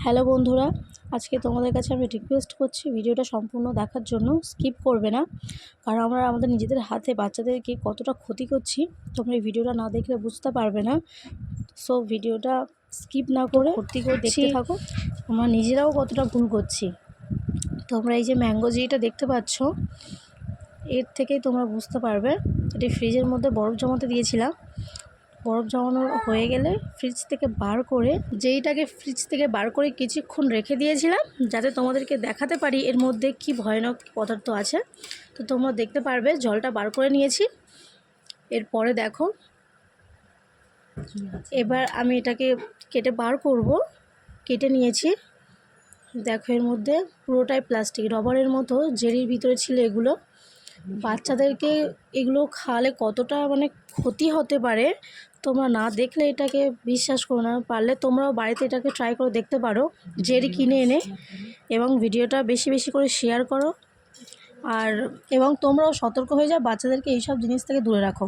Hello বন্ধুরা, আজকে তোমাদের কাছে আমি রিকোয়েস্ট করছি ভিডিওটা সম্পূর্ণ দেখার জন্য। স্কিপ করবে না, কারণ আমরা আমাদের নিজেদের হাতে বাচ্চাদেরকে কতটা ক্ষতি করছি তোমরা এই ভিডিওটা না দেখলে বুঝতে পারবে না। সো ভিডিওটা স্কিপ না করে ভর্তি করে দেখতে থাকো, আমরা নিজেরাও কতটা ভুল করছি। তোমরা এই যে ম্যাঙ্গো যেটা দেখতে পাচ্ছ, এর থেকেই তোমরা বুঝতে পারবে। এটি ফ্রিজের মধ্যে বরফ জমাতে দিয়েছিলাম। বরফ জমানো হয়ে গেলে ফ্রিজ থেকে বার করে কিছুক্ষণ রেখে দিয়েছিলাম, যাতে তোমাদেরকে দেখাতে পারি এর মধ্যে কি ভয়ানক পদার্থ আছে। তো তোমরা দেখতে পারবে জলটা বার করে নিয়েছি। এরপরে দেখো, এবার আমি এটাকে কেটে বার করব। কেটে নিয়েছি। দেখো এর মধ্যে পুরোটাই প্লাস্টিক, রবারের মতো জেলির ভিতরে ছিল এগুলো। বাচ্চাদেরকে এগুলো খাওয়ালে কতটা ক্ষতি হতে পারে তোমরা না দেখলে এটাকে বিশ্বাস করো না। পারলে তোমরাও বাড়িতে এটাকে ট্রাই করে দেখতে পারো, জেরি কিনে এনে, এবং ভিডিওটা বেশি বেশি করে শেয়ার করো। এবং তোমরাও সতর্ক হয়ে যাও, বাচ্চাদেরকে এইসব জিনিস থেকে দূরে রাখো।